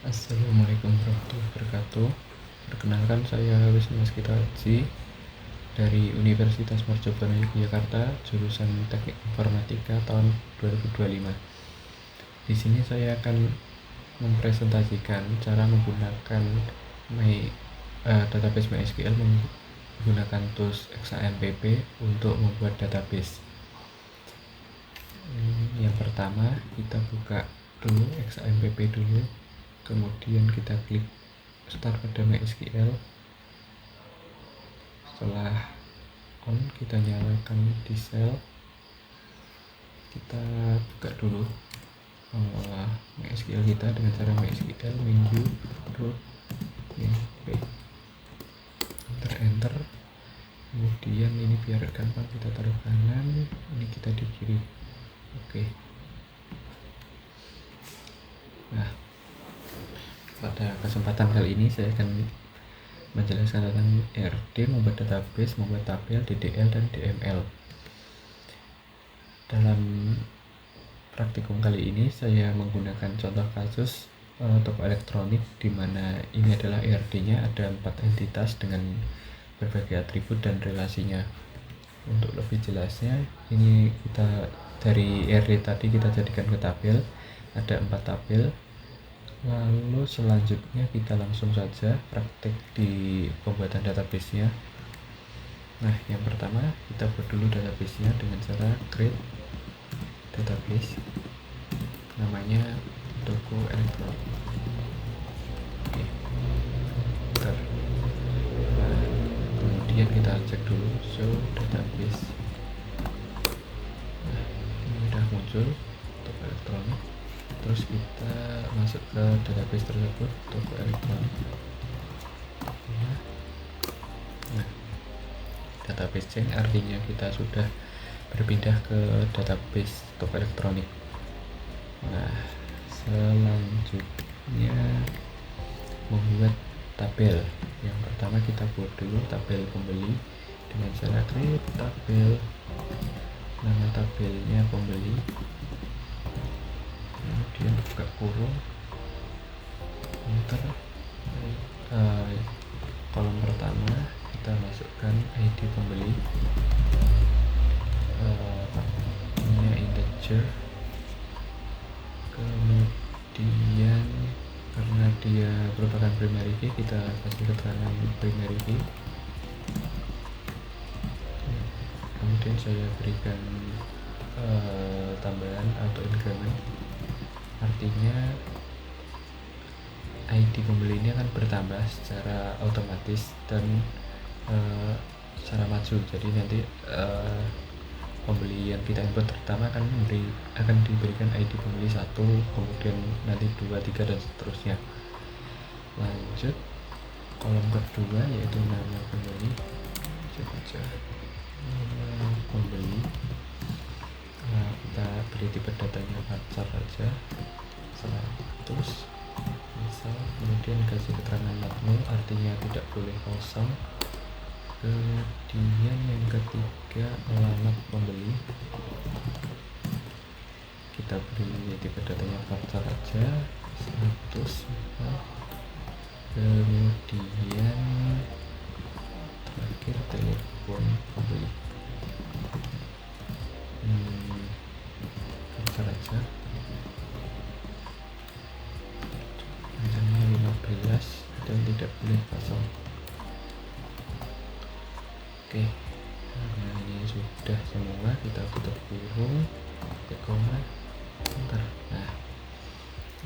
Assalamualaikum warahmatullahi wabarakatuh. Perkenalkan, saya Wisnu Waskitaji dari Universitas Mercubuana Yogyakarta, jurusan Teknik Informatika tahun 2025. Di sini saya akan mempresentasikan cara menggunakan database MySQL menggunakan tools XAMPP untuk membuat database. Yang pertama, kita buka dulu XAMPP dulu, kemudian kita klik start pada MySQL. Setelah on, kita nyalakan di shell, kita buka dulu MySQL kita dengan cara MySQL menu root enter, kemudian ini biar gampang kita taruh kanan, ini kita di kiri. Oke. Nah, pada kesempatan kali ini saya akan menjelaskan tentang ERD, membuat database, membuat tabel, DDL, dan DML. Dalam praktikum kali ini saya menggunakan contoh kasus toko elektronik, di mana ini adalah ERD-nya, ada 4 entitas dengan berbagai atribut dan relasinya. Untuk lebih jelasnya, ini kita dari ERD tadi kita jadikan ke tabel, ada 4 tabel. Lalu selanjutnya kita langsung saja praktek di pembuatan database-nya. Nah, yang pertama kita buat dulu database-nya dengan cara create database, namanya toko elektronik. Oke, bentar. Nah, kemudian kita cek dulu show database. Nah, ini udah muncul toko elektronik. Terus kita masuk ke database tersebut, toko elektronik. Nah, database change artinya kita sudah berpindah ke database toko elektronik. Nah, selanjutnya membuat tabel. Yang pertama kita buat dulu tabel pembeli dengan cara create tabel, nama tabelnya pembeli, kemudian buka kurung, enter. Kolom pertama kita masukkan ID pembeli, ini integer, kemudian karena dia merupakan primary key kita kasih keterangan primary key, kemudian saya berikan tambahan auto increment, artinya ID pembeli ini akan bertambah secara otomatis dan secara maju. Jadi nanti pembeli yang kita input pertama akan diberikan ID pembeli 1, kemudian nanti 2, 3 dan seterusnya. Lanjut kolom kedua yaitu nama pembeli, saja nama pembeli. Nah, kita beri tipe datanya varchar saja, 100 misal, kemudian kasih keterangan not null, artinya tidak boleh kosong. Kemudian yang ketiga alamat pembeli, kita beri tipe datanya varchar aja 100. Kemudian terakhir telepon pembeli, varchar aja, angkanya 15 dan tidak boleh kosong. Oke, nah ini sudah semua, kita tutup kurung, koma, enter. Nah,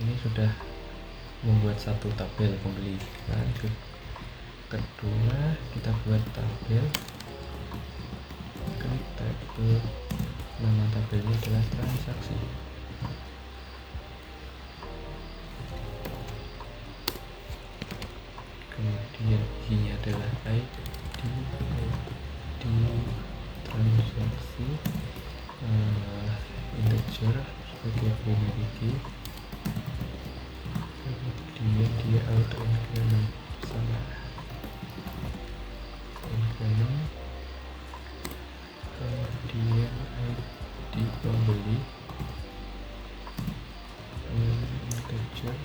ini sudah membuat satu tabel pembeli. Lanjut kedua, kita buat tabel, klik tabel, nama tabelnya adalah transaksi, kemudian isinya adalah ID transaksi, integer sebagai primary key, kemudian dia auto increment sama increment, kemudian ID pembeli integer,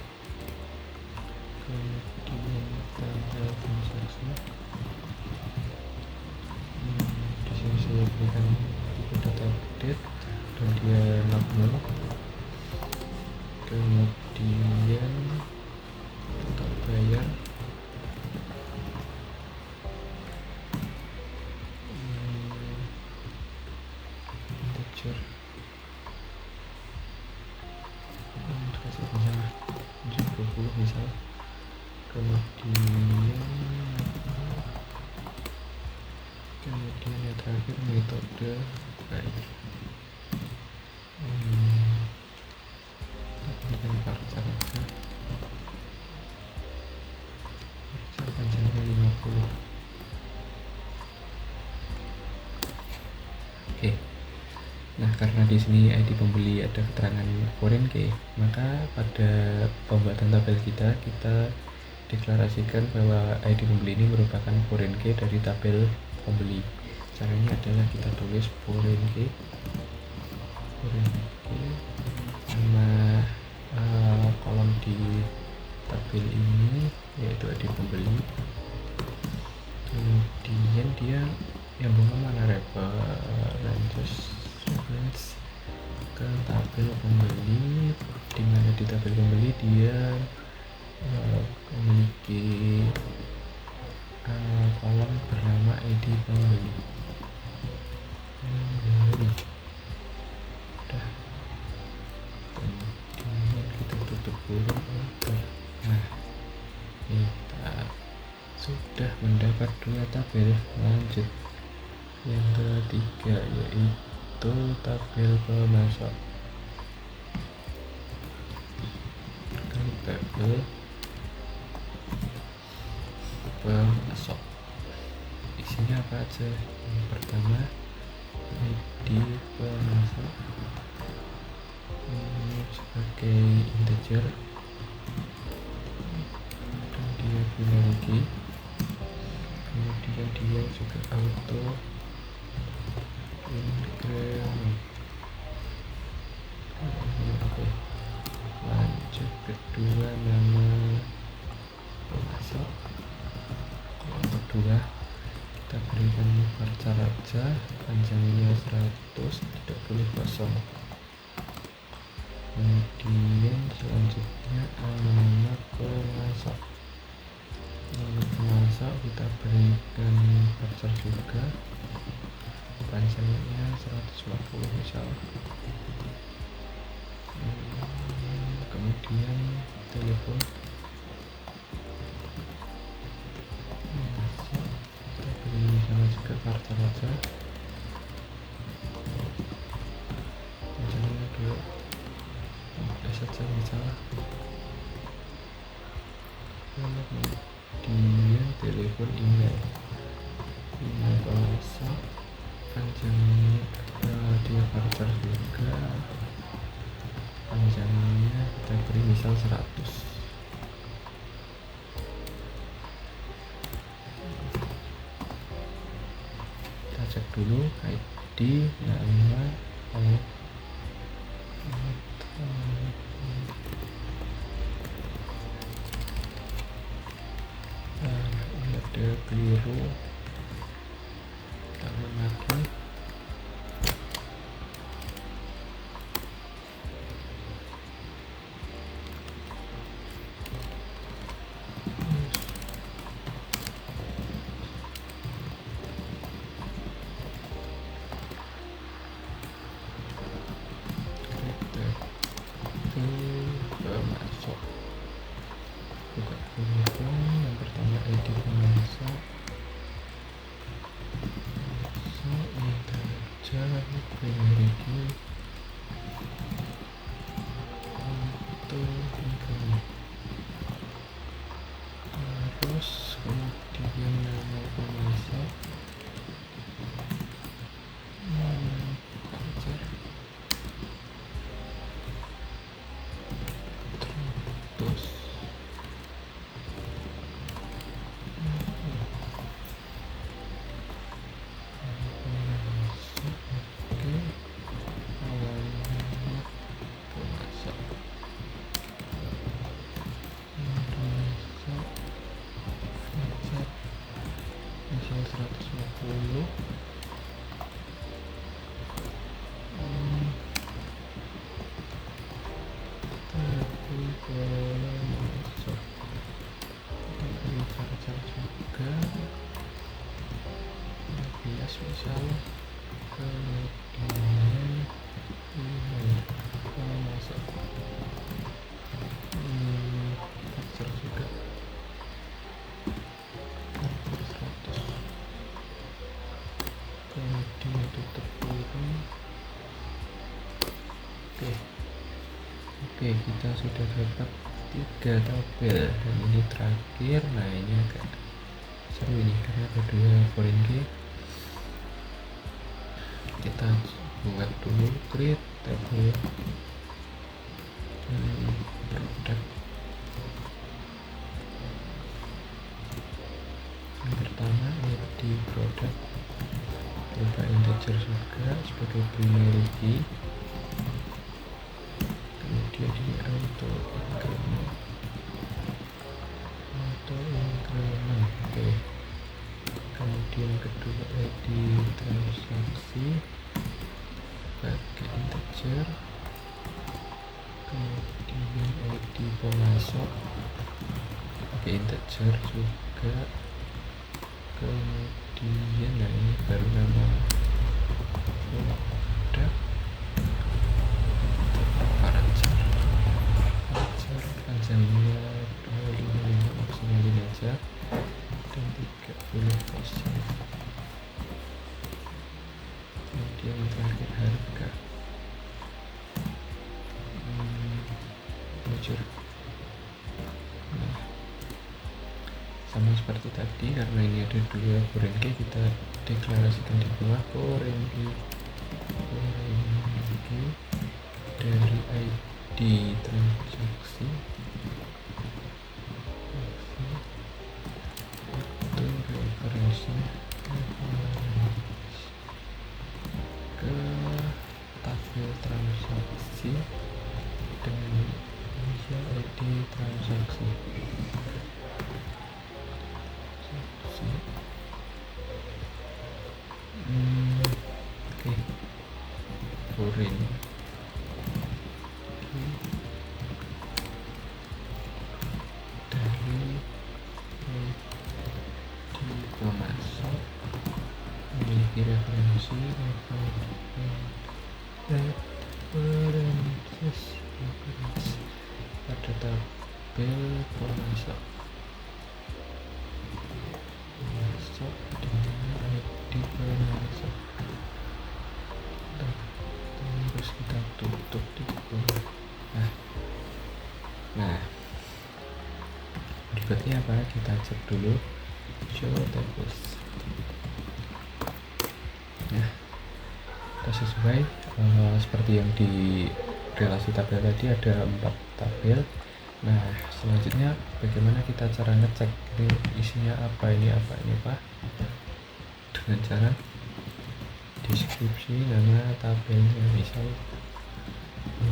tabel, kemudian untuk bayar integer kasih misalnya 20 misal, kemudian yang terakhir metode bayar. Dengan parser aja, panjangnya 50. Oke. Nah, karena di sini ID pembeli ada keterangan foreign key, maka pada pembuatan tabel kita deklarasikan bahwa ID pembeli ini merupakan foreign key dari tabel pembeli. Caranya adalah kita tulis foreign key nama kolom di tabel ini yaitu ID pembeli. Kemudian dia yang bawah mana, reference ke tabel pembeli, di mana di tabel pembeli dia memiliki kolom bernama ID pembeli. Udah, kemudian kita tutup dulu. Nah, kita sudah mendapat 2 tabel. Lanjut yang ketiga, yaitu tabel pemasok. Tabel pemasok isinya apa aja? Yang pertama, ID pemasok ini sebagai integer, dan dia binary, kemudian dia juga auto increment. Oke, lanjut kedua, nama pemasok. Yang kedua kita berikan varchar aja, panjangnya 100, tidak boleh kosong. Kemudian selanjutnya nama pemasok. Nama pemasok kita berikan varchar juga, panjangnya 150 misal. Kemudian telepon, kita beri sama juga varchar aja, panjangnya 2 saja misal. Kemudian telepon, email pemasok, panjangnya dia varchar juga, panjangnya kita beri misal 100. Kita cek dulu ID, nama, ini ada keliru, kita ulang lagi. Pemasok, buka dulu. Yang pertama ID pemasok, integer, binary, auto increment. Terus kemudian nama pemasok, varchar, terus misal 100 masuk, kita beri charger juga, bias misal, kemudian masuk, charger juga, 100, kemudian tutup kurung. Oke, kita sudah dapat 3 tabel dan ini terakhir. Nah, ini agak seru ini karena ada 2 foreign key. Kita buat dulu create tabel produk. Yang pertama ID produk, coba integer juga sebagai primary key. Kemudian ini auto increment. Oke. Kemudian kedua ID transaksi pakai integer. Kemudian ID pemasok pakai integer juga. Kemudian nah ini baru nama produk. Panjangnya 255 maksimalin aja dan 30%. Kemudian terakhir harga bocor. Nah, sama seperti tadi karena ini ada 2 foreign key, kita deklarasikan di bawah foreign key dari ID transaksi itu referensi ke tabel transaksi dengan inisial ID transaksi. Oke, foreign pemasok memiliki referensi pada tabel pemasok dengan ID pemasok. Terus kita tutup di bawah. Nah, berikutnya apa? Kita cek dulu show tables. Nah, kita sesuai seperti yang di relasi tabel tadi ada 4 tabel. Nah, selanjutnya bagaimana kita cara ngecek ini isinya apa, ini apa, dengan cara deskripsi nama tabelnya, misal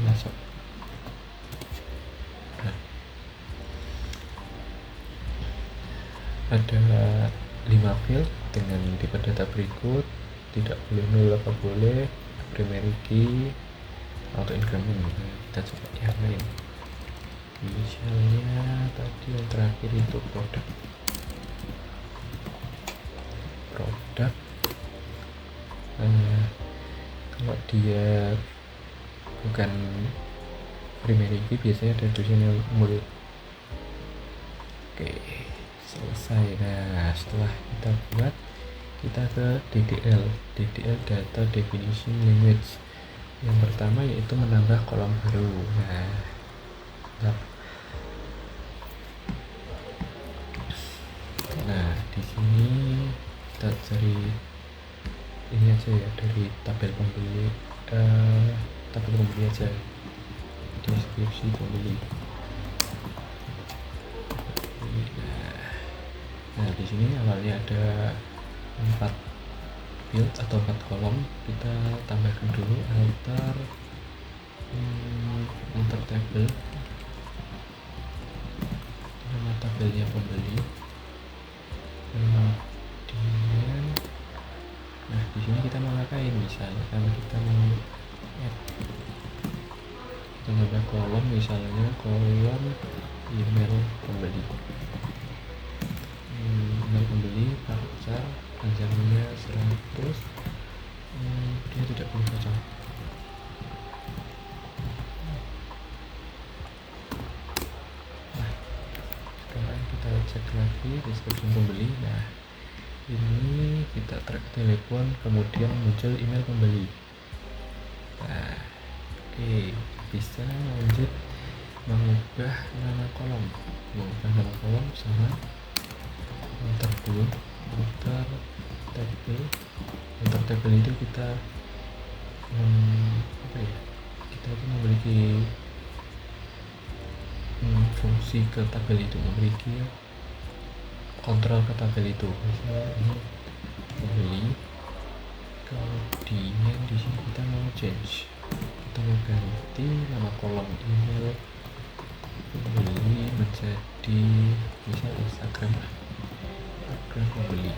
masuk. Ada 5 field dengan tipe data berikut, tidak boleh nol apa boleh, primary key, auto increment. Kita coba yang lain. Misalnya tadi yang terakhir itu produk. Kalau dia bukan primary key biasanya ada tulisannya mul. Oke, selesai. Nah, setelah kita buat, kita ke DDL data definition language. Yang pertama yaitu menambah kolom baru. Nah, di sini kita cari ini aja ya, dari tabel pembeli aja, deskripsi pembeli. Nah, di sini awalnya ada 4 field atau 4 kolom, kita tambahkan dulu alter table, nama tabelnya pembeli. Kemudian, nah di sini kita mau ngapain? Misalkan kita mau add, menambah kolom, misalnya kolom email pembeli. Email pembeli voucher panjangnya 100, dia tidak perlu cocok. Nah, sekarang kita cek lagi description pembeli. Nah, ini kita track telepon, kemudian muncul email pembeli. Nah, oke, bisa lanjut mengubah nama kolom. Mengubah nama kolom sama muter dulu, muter tabel itu kita kita itu memiliki fungsi ke tabel itu, memiliki kontrol ke tabel itu. Misalnya ini pembeli, kalau di sini kita mau change, kita mau ganti nama kolom email pembeli menjadi misal Instagram pembeli,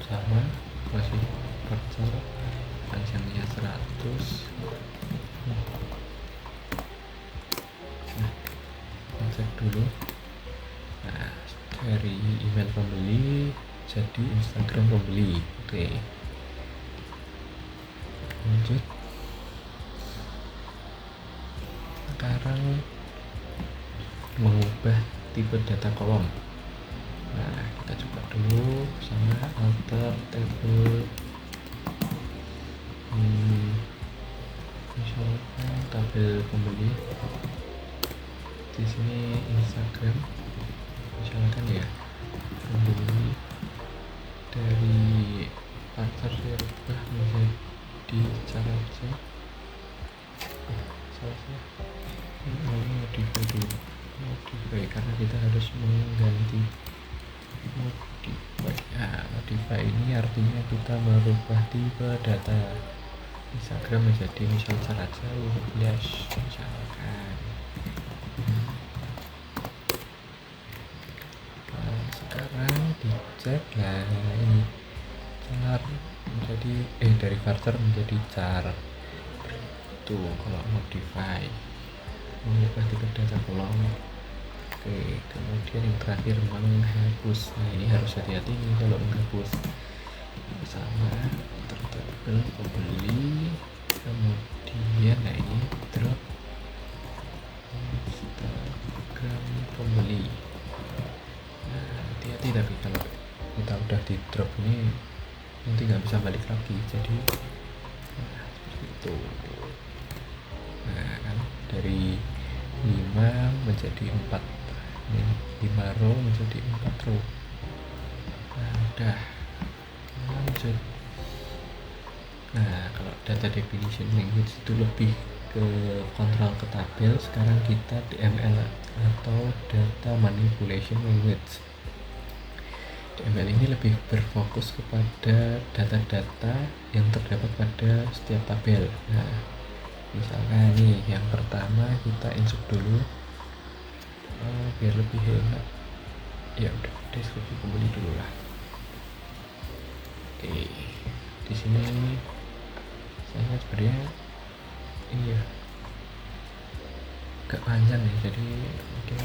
sama masih voucher panjangnya 100. Nah, cek dulu. Nah, dari email pembeli jadi Instagram pembeli. Oke, lanjut. Sekarang mengubah tipe data kolom. Nah, kita coba dulu sama alter table. Misalkan tabel pembeli di sini Instagram, misalkan ya, pembeli dari voucher dirubah menjadi cara aja. Modify karena kita harus mengganti modify. Nah, modify ini artinya kita merubah tipe data Instagram menjadi misal cara aja 15 misalkan. Nah, sekarang dicek lah, ini car menjadi dari voucher menjadi car. Tuh, kalau modify mengubah tipe data kolom. Oke, kemudian yang terakhir menghapus. Nah, ini harus hati-hati nih kalau menghapus. Sama tabel pembeli, kemudian nah ini drop Instagram pembeli. Nah, hati-hati tapi kalau kita udah di drop ini nanti nggak bisa balik lagi, jadi seperti itu. Nah, kan dari 5 menjadi 4, 5 row menjadi 4 row. Nah, udah, lanjut. Nah, kalau data definition language itu lebih ke kontrol ke tabel. Sekarang kita DML atau data manipulation language. DML ini lebih berfokus kepada data-data yang terdapat pada setiap tabel. Nah, misalkan nih yang pertama kita insert dulu biar lebih enak. Ya udah, deskripsi pembeli dulu lah. Oke, di sini saya sebenarnya iya agak panjang ya, jadi mungkin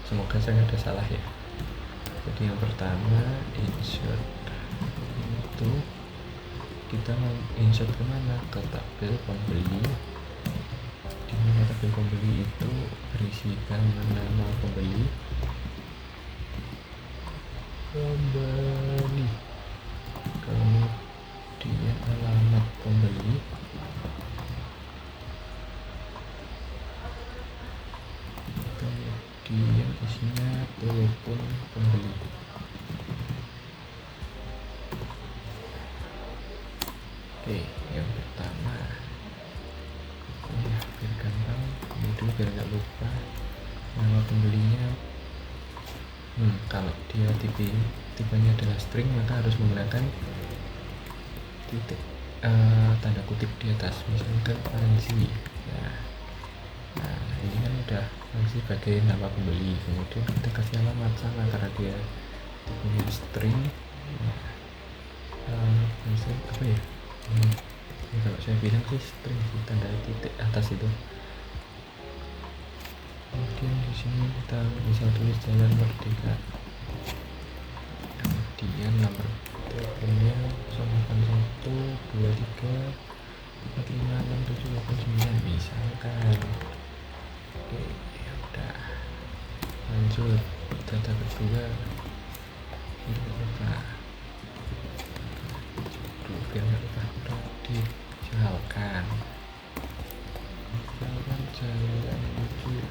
semoga saya ada salah ya. Jadi yang pertama insert itu kita mau insert kemana, ke tabel pembeli, di mana tabel pembeli itu berisikan nama pembeli, kemudian alamat pembeli, kemudian isinya telepon pembeli. Oke, yang pertama ya biar gampang, kemudian biar nggak lupa nama pembelinya. Kalau dia tipenya adalah string, maka harus menggunakan titik tanda kutip di atas, misalkan Panji. Nah, ini kan udah Panji sebagai nama pembeli, kemudian kita kasih alamat sama karena dia tipenya string. Misalnya apa ya, Ya, kalau saya bilang sih string sih, tanda titik atas itu. Kemudian di sini kita bisa tulis Jalan Merdeka. Kemudian nomor teleponnya 081234566789 misalkan. Oke, ya udah. Lanjut data kedua. Ini apa? Biar nggak lupa produktif. Misalkan jalan menuju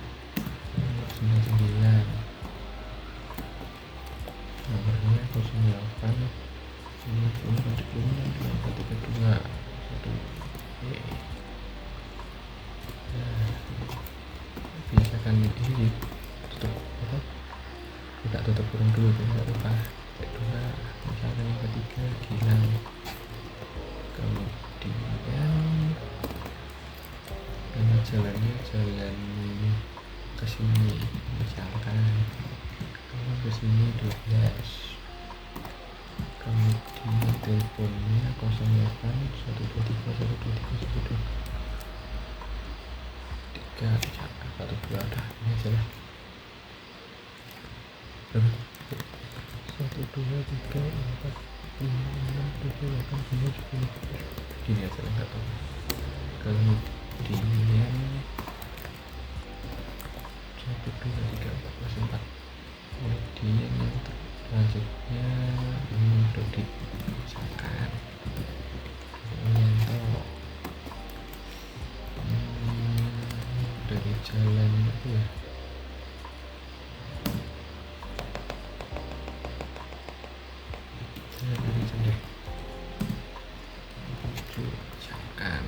nomor 99, nomornya 08 9432 1. Nah, misalkan ini tutup apa? Tidak tutup kurung dulu, tidak lupa. Kedua, misalkan yang ketiga Gilang. Kemudian nama jalannya jalan ke sini, misalkan kalau ke sini 12. Kemudian teleponnya 08 123 123 123 dah, ini aja lah. 1 2 3 4 5 6 7 8 9 10 gini aja lah, nggak tahu. Kemudian 1 2 3 4 4. Kemudian yang selanjutnya ini Dodi, misalkan dari jalan apa ya, jalan ini saja misalkan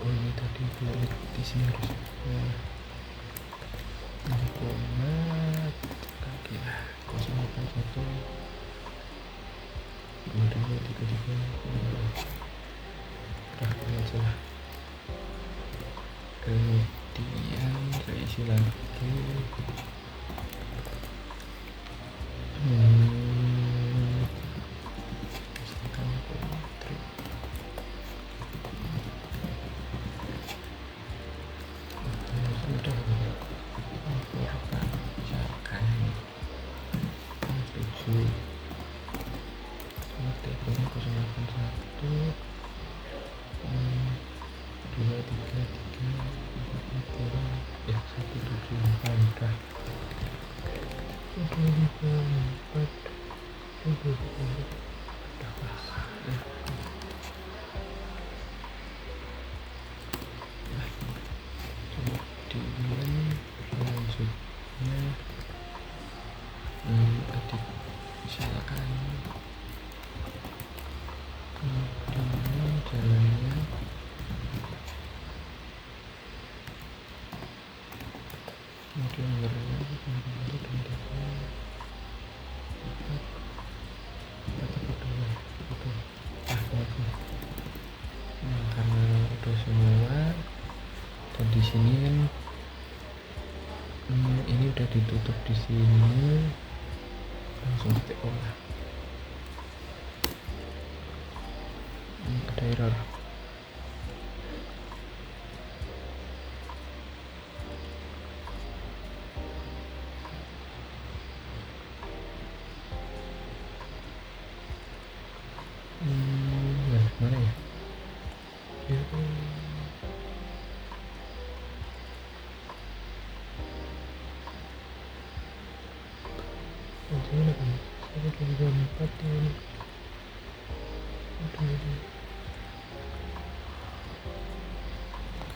oh ini tadi balik di sini harusnya komat kaki lah 081 2 3 3 ini aja lah. Kemudian saya isi lagi misalkan putri. Sudah laporkan misalkan 7 teleponnya 081 2 3 3 4 ya 178 udah 1 2 3 4 udah pas ya. Kemudian selanjutnya adik misalkan kemudian jalannya kemudian nomornya karena udah semua dan di sini kan ini udah ditutup di sini, langsung titik olah. Ada error. Mana ya?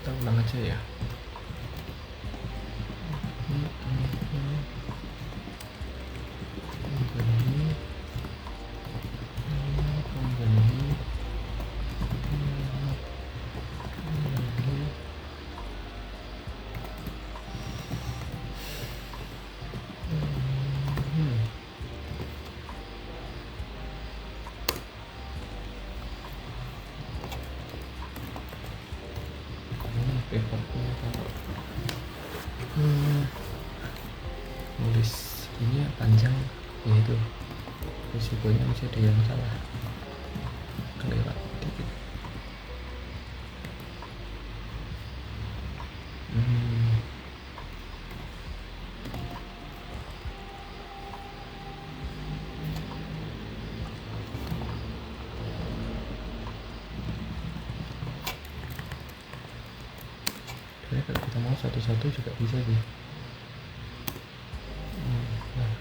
Kita ulang aja ya. Papernya kalau nulis ini panjang, ya itu risikonya bisa ada yang salah. kita mau satu-satu juga bisa sih. Nah,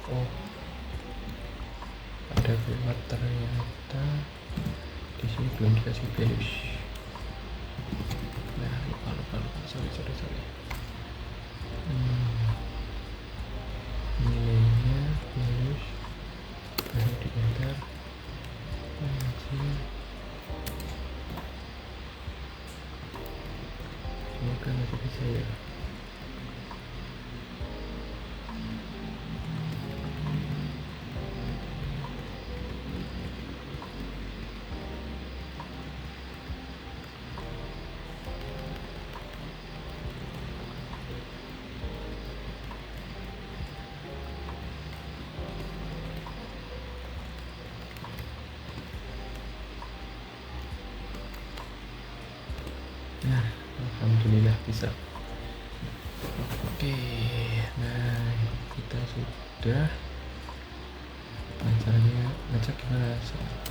oh ada keyword ternyata di sini belum dikasih values. Nah, lupa sorry nilainya values baru di enter semoga masih bisa ya. Nah, alhamdulillah bisa. Oke, nah kita sudah. Nah, caranya ngecek gimana? Select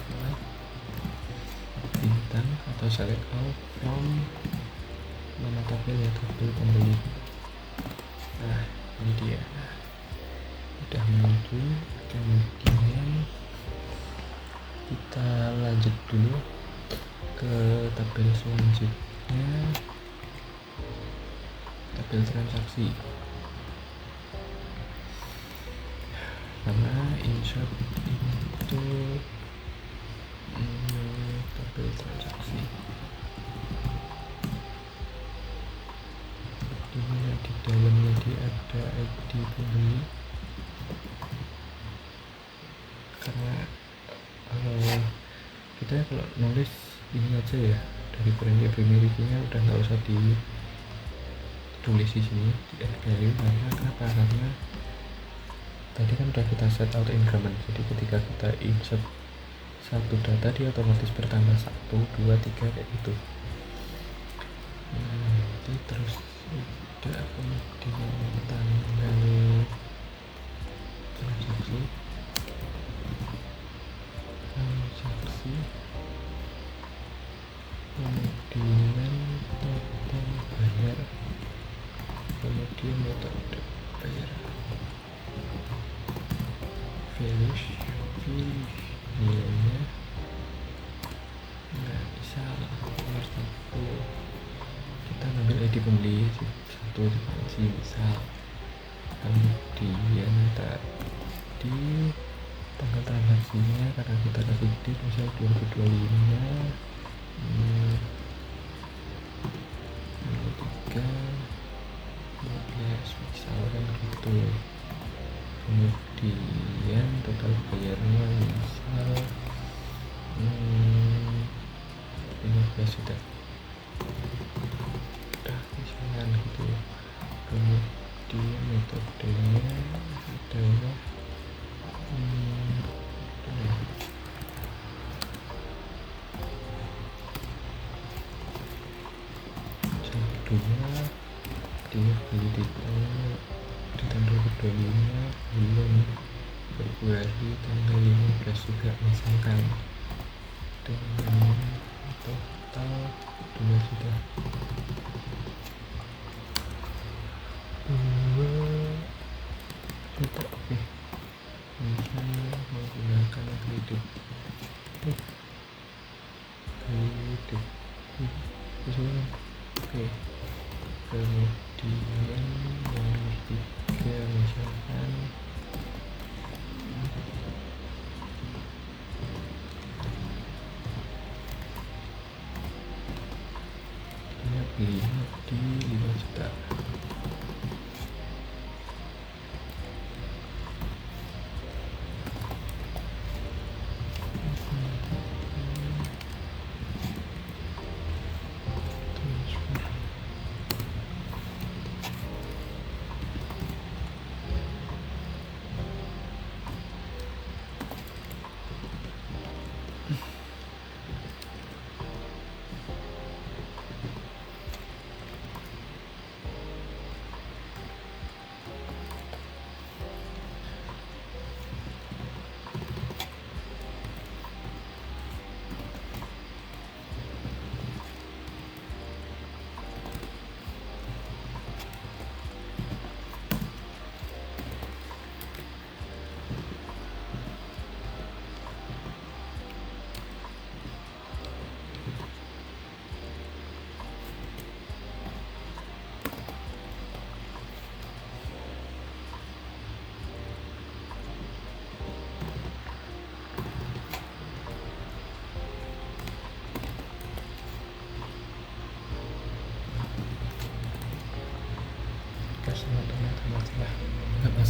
bintang atau select all from mana tabel ya, tabel pembeli. Nah, ini dia. Nah, udah muncul. Kemudian kita lanjut dulu ke tabel selanjutnya, tabel transaksi. Karena insert itu tabel transaksi dimana di dalamnya dia ada ID pembeli. Karena kita kalau nulis ini aja ya, dari brand nya udah nggak usah ditulis di sini di add value. Kenapa? Karena tadi kan udah kita set auto increment, jadi ketika kita insert satu data dia otomatis bertambah 1, 2, 3 kayak gitu. Nanti terus udah kemudian tanggal transaksi kemudian total bayar, kemudian metode bayar, values nilainya nggak bisa nomor 1, kita ngambil ID pembeli 1 misal. Kemudian tadi tanggal transaksinya karena kita kasih date misal 2025 3 misal kan gitu. Kemudian total bayarnya misal 15 juta misalnya gitu. Kemudian metodenya adalah kedua dia beli di tanggal 25 bulan Februari tanggal 15 juga misalkan, dengan total 2 juta. Oke, misalnya menggunakan kredit oke. Kemudian nomor 3 misalkan dia belinya di 5 juta.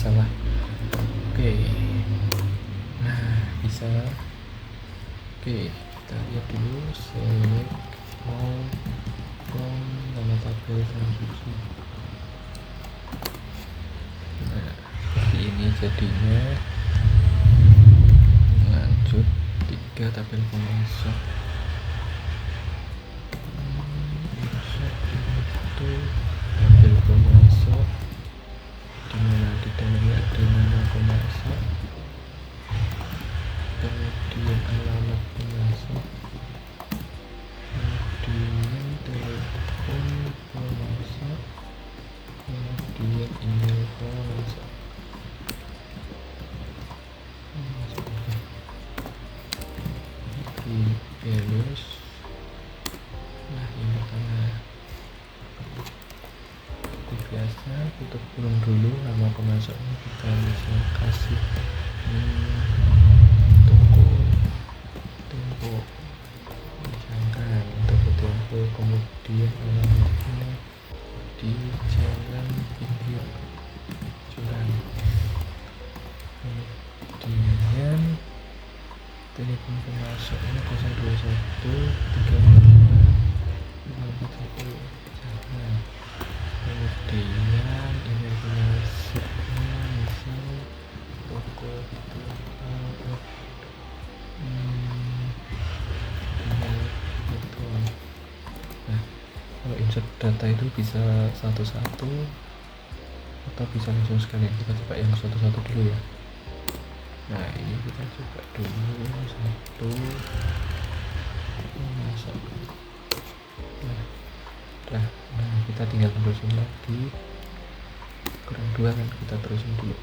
salah. Oke, nah bisa. Oke, kita lihat dulu select all from nama tabel transaksi. Nah, seperti ini jadinya. Lanjut 3 tabel pemasok. Itu tabel pemasok dimana di dalamnya ada nama pemasok, kemudian alamat pemasok, kemudian telepon pemasok, kemudian email pemasok. Di values, nah ini karena seperti biasa tutup kurung dulu, nama pemasoknya kita bisa kasih tempo misalkan toko tempo, kemudian alamatnya di jalan pinggir jurang, kemudian telepon pemasoknya 021 35 541 jangan, kemudian email pemasoknya misal toko nah, kalau insert data itu bisa satu-satu atau bisa langsung sekalian. Kita coba yang satu-satu dulu ya. Nah ini kita coba dulu satu masuk. Nah kita tinggal terusin lagi, kurang 2 kan, kita terusin dulu.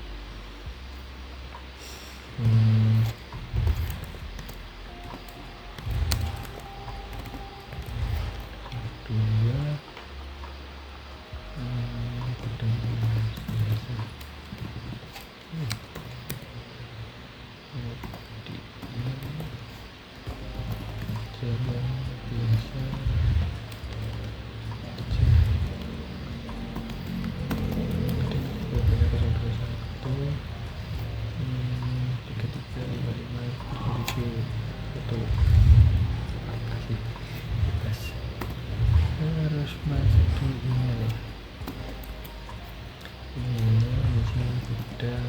Harus masuk di email. Emailnya misalnya sudah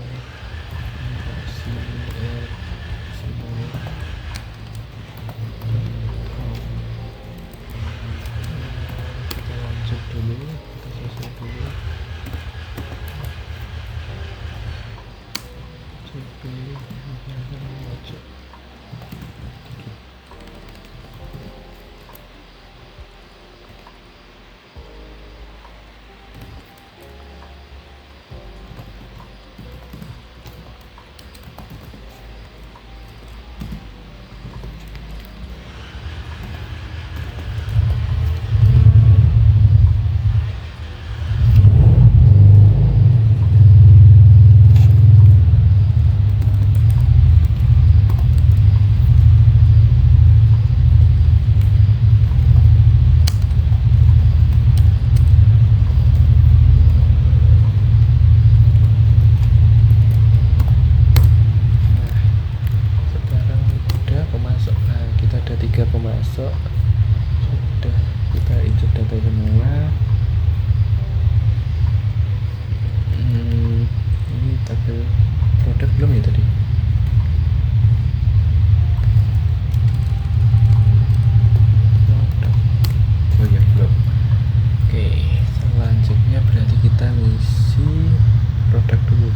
kita lanjut dulu, kita selesai dulu. Pemasok sudah kita insert data semua. Ini tabel produk belum ya tadi? Oh ya belum. Oke, selanjutnya berarti kita ngisi produk dulu.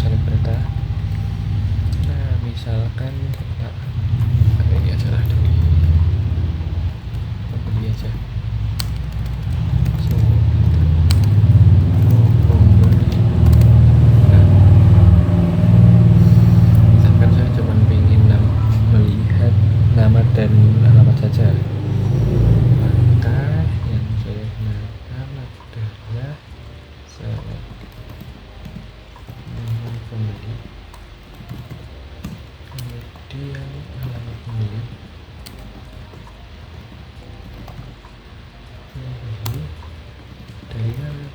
salib kereta. Nah misalkan ini aja lah, dari pembeli aja. Misalkan saya cuma pengen melihat nama dan alamat saja, maka yang saya gunakan adalah nama pembeli, kemudian alamat pembeli,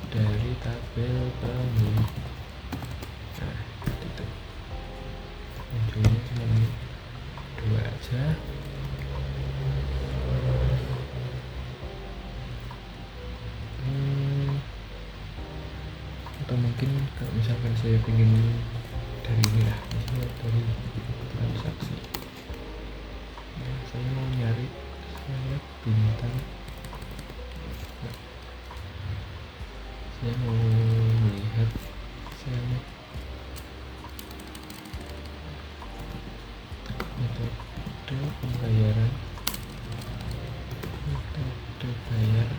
dari tabel pembeli. Nah itu ujungnya cuma ini 2 aja. Atau mungkin kalau misalkan saya ingin dari ini lah, misalnya dari transaksi, ya, saya mau nyari seleb bintang, saya mau melihat seleb metode pembayaran, metode bayar,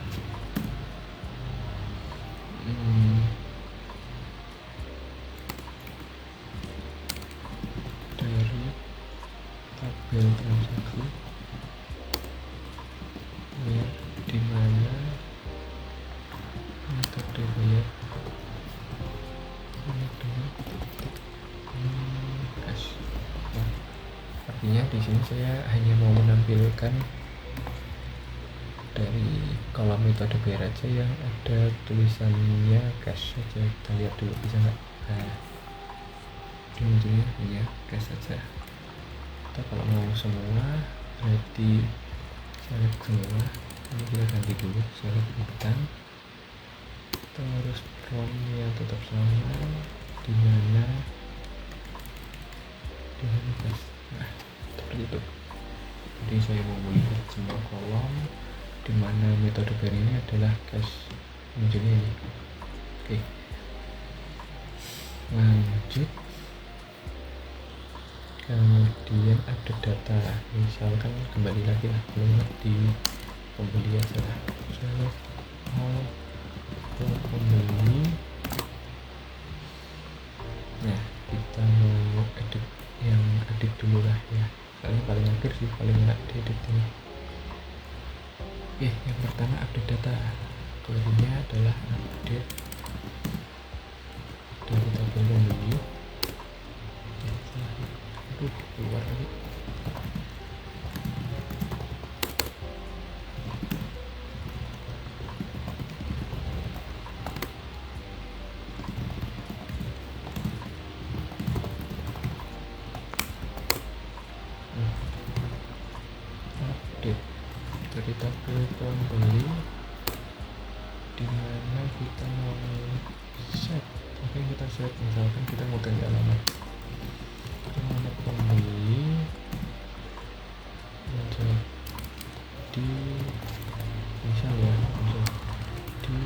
dari tabel transaksi, ya, di mana metode bayar artinya di sini saya hanya mau menampilkan dari kolom metode bayar aja yang ada tulisannya cash saja. Kita lihat dulu bisa nggak? Nah, ujungnya hanya cash saja. Kita kalau mau semua berarti seleb semua. Ini kita ganti dulu seleb bintang, terus promnya tetap sama, dimana cash. Nah seperti itu. Jadi saya mau melihat semua kolom di mana metode bayar ini adalah cash, ujungnya ini. Oke, lanjut. Kemudian ada data, misalkan kembali lagi lah di pembeli aja lah. Saya mau ke pembeli. Nah kita mau edit yang edit dulu lah ya, soalnya paling akhir sih, paling enak diedit ini. Oke, yang pertama update data. Query-nya adalah update dari tabel pembeli. Keluar lagi. Update dari tabel pembeli, di mana kita mau set. Oke, kita set, misalkan kita mau ganti alamat pembeli menjadi misal ya, menjadi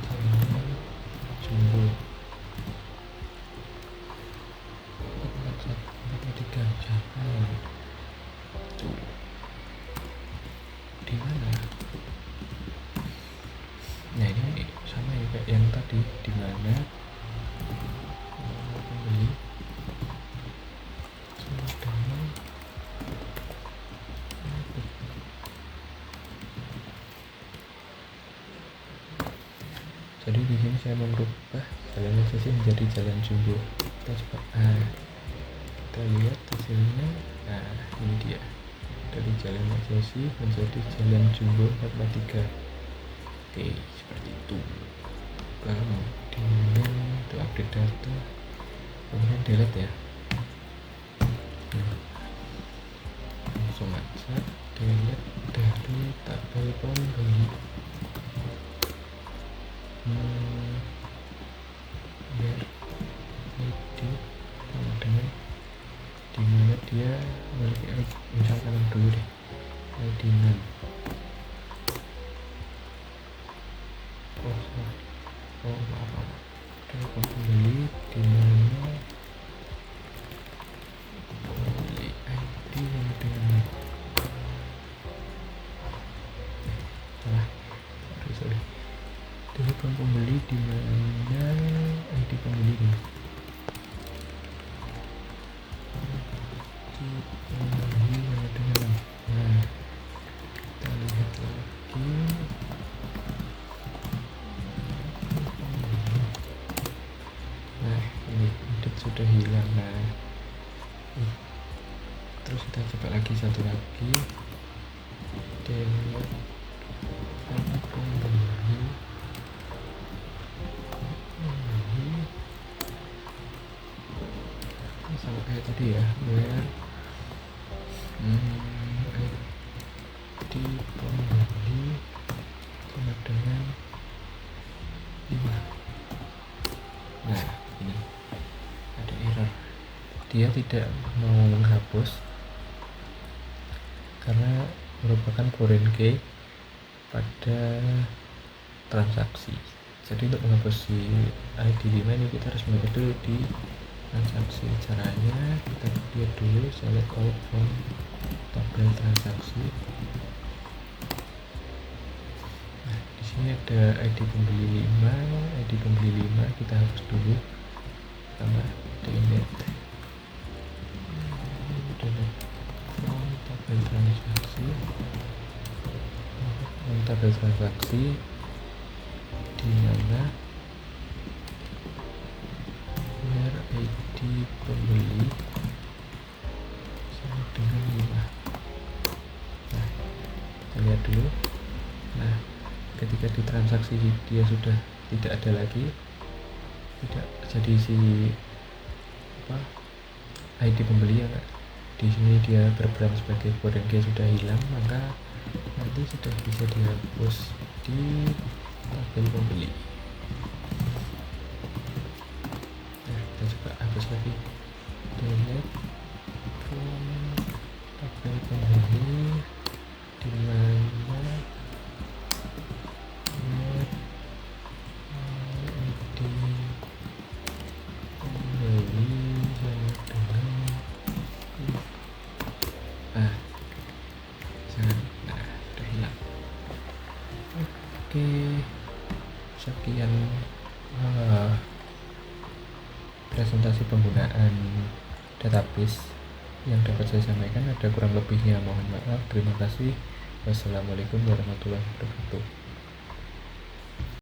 Jalan Jumbo 443 Jalan tuh di mana? Nah ini sama ya kayak yang tadi, di mana pembeli jadi di sini saya merubah jalan sesi menjadi Jalan Jumbo. Kita coba, kita lihat hasilnya. Nah ini dia, dari Jalan sesi menjadi Jalan Jumbo 443. Oke, seperti itu. Kemudian untuk update data, kemudian delete ya. Langsung aja delete dari tabel pembeli. Biar edit kemudian dimana dia memiliki, misalkan dulu deh ID 6. Maaf dari pembeli, dimana sudah hilang. Nah, terus kita coba lagi satu lagi, delete pembeli. Sama kayak tadi ya, where ID pembeli sama dengan 5. Nah, ini ada error, dia tidak mau menghapus karena merupakan foreign key pada transaksi. Jadi untuk menghapus si ID 5 ini kita harus melihat dulu di transaksi. Caranya kita lihat dulu, select all from tabel transaksi. Nah, di sini ada ID pembeli 5, kita hapus dulu sama delete from tabel transaksi di mana where ID pembeli sama dengan 5. Nah, kita lihat dulu. Nah, ketika di transaksi dia sudah tidak ada lagi, tidak jadi si ID pembeli ya, di sini dia berperan sebagai foreign key sudah hilang, maka nanti sudah bisa dihapus di tabel pembeli. Nah, kita coba hapus lagi, delete from tabel pembeli di mana ID pembeli sama dengan jangan. Nah, sudah hilang. Oke, sekian presentasi penggunaan database yang dapat saya sampaikan. Ada kurang lebihnya mohon maaf. Terima kasih. Wassalamualaikum warahmatullahi wabarakatuh.